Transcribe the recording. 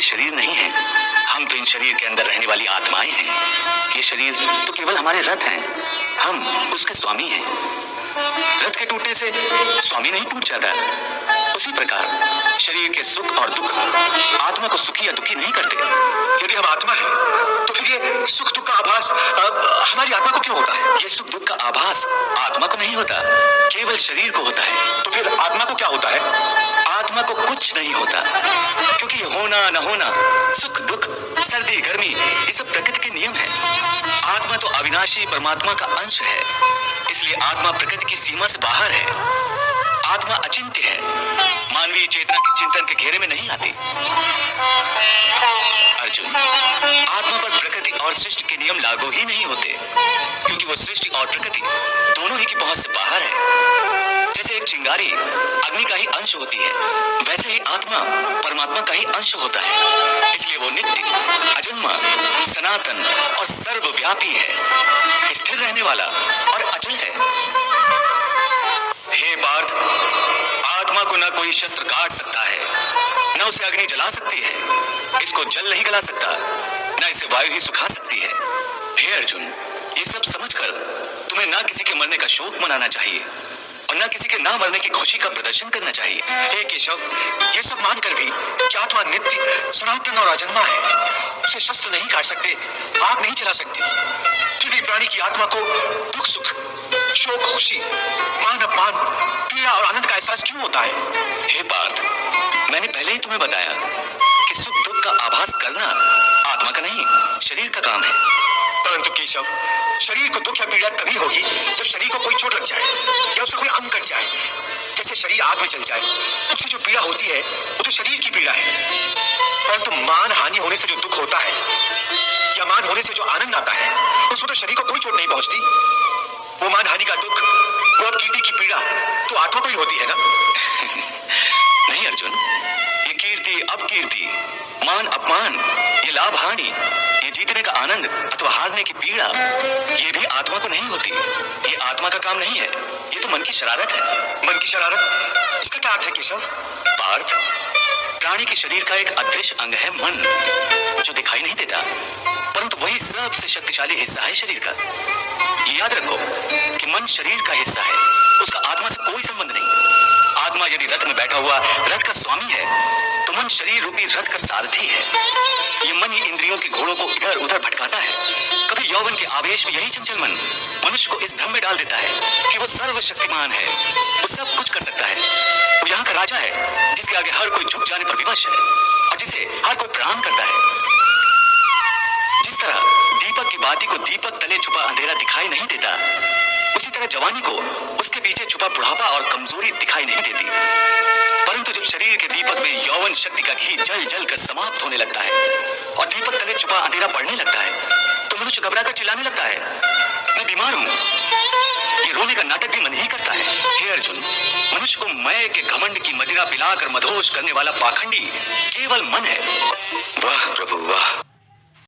ये शरीर नहीं है, हम तो इन शरीर के अंदर रहने वाली आत्माएं हैं। ये शरीर तो केवल हमारे रथ हैं, हम उसके स्वामी हैं। रथ के टूटने से स्वामी नहीं टूट जाता। उसी प्रकार शरीर के सुख और दुख आत्मा को सुखी या दुखी नहीं करते। यदि हम आत्मा हैं, तो फिर ये सुख दुख का आभास हमारी आत्मा को क्यों होता है? ये सुख दुख का आभास आत्मा को नहीं होता, केवल शरीर को होता है। तो फिर आत्मा को क्या होता है? आत्मा को कुछ नहीं होता, क्योंकि ये होना न होना, सुख दुख, सर्दी गर्मी, ये सब प्रकृति के नियम है। आत्मा तो अविनाशी परमात्मा का अंश है, इसलिए आत्मा प्रकृति की सीमा से बाहर है। आत्मा अचिंत्य है, मानवीय चेतना के चिंतन के घेरे में नहीं आती। अर्जुन, आत्मा पर प्रकृति और सृष्टि के नियम लागू ही नहीं होते, क्योंकि वो सृष्टि और प्रकृति दोनों ही की पहुंच से बाहर है। जैसे एक चिंगारी अग्नि का ही अंश होती है, वैसे ही आत्मा परमात्मा का ही अंश होता है। इसलिए वो नित्य, अजन्मा, सनातन और सर्वव्यापी है, स्थिर रहने वाला और अचल है। हे पार्थ, आत्मा को न कोई शस्त्र काट सकता है, न उसे अग्नि जला सकती है, इसको जल नहीं गला सकता, न इसे वायु ही सुखा सकती है। हे अर्जुन, ये सब समझकर तुम्हें न किसी के मरने का शोक मनाना चाहिए और न किसी के ना मरने की खुशी का प्रदर्शन करना चाहिए। हे केशव, ये सब मानकर भी कि आत्मा नित्य, सनातन और अजन्मा है, उसे शस्त्र नहीं काट सकते, आग नहीं जला सकती, फिर भी प्राणी की आत्मा को दुख सुख, शोक खुशी, मान अपमान, पीड़ा और आनंद का एहसास क्यों होता है? हे पार्थ, मैंने पहले ही तुम्हें बताया कि सुख दुख का आभास करना आत्मा का नहीं, शरीर का काम है। परंतु केशव, शरीर को दुख या पीड़ा तभी होगी जब शरीर को कोई चोट लग जाए या उसे कोई अंग कट जाए। जैसे शरीर आग में जल जाए, उससे जो पीड़ा होती है वो तो शरीर की पीड़ा है। परंतु मान हानि होने से जो दुख होता है या मान होने से जो आनंद आता है, उसमें तो शरीर को कोई चोट नहीं पहुंचती। वो मान हानि का दुख, वो कीर्ति की पीड़ा तो आत्मा को ही होती है ना? नहीं अर्जुन, ये कीर्ति अपकीर्ति, मान अपमान, ये लाभ हानि, ये जीतने का आनंद अथवा हारने की पीड़ा, ये भी आत्मा को नहीं होती। ये आत्मा का काम नहीं है, ये तो मन की शरारत है। मन की शरारत, इसका क्या अर्थ है केशव? पार्थ, प्राणी के शरीर का एक अदृश्य अंग है मन, जो दिखाई नहीं देता, परंतु वही सबसे शक्तिशाली हिस्सा है शरीर का। ये याद रखो कि मन शरीर का हिस्सा है, उसका आत्मा से कोई संबंध नहीं। आत्मा यदि रथ में बैठा हुआ रथ का स्वामी है, तो मन शरीर रूपी रथ का सारथी है। ये मन ही इंद्रियों के घोड़ों को इधर उधर भटकाता है। कभी यौवन के आवेश में यही चंचल मन मनुष्य को इस भ्रम में डाल देता है कि वो सर्वशक्तिमान है, वो सब कुछ कर सकता है, वो यहाँ का राजा है, जिसके आगे हर कोई झुक जाने पर विवश है और जिसे हर कोई प्रणाम करता है। जिस तरह दीपक की बाती को दीपक तले छुपा अंधेरा दिखाई नहीं देता, उसी तरह जवानी को उसके पीछे छुपा बुढ़ापा और कमजोरी दिखाई नहीं देती। परंतु जब शरीर के दीपक में यौवन शक्ति का घी जल जल कर समाप्त होने लगता है और दीपक तले छुपा अंधेरा बढ़ने लगता है, तो मनुष्य घबरा कर चिल्लाने लगता है, मैं बीमार हूँ। ये रोने का नाटक भी मन ही करता है। हे अर्जुन, मनुष्य को मैं के घमंड की मदिरा पिलाकर मदहोश करने वाला पाखंडी केवल मन है। वाह प्रभु वाह।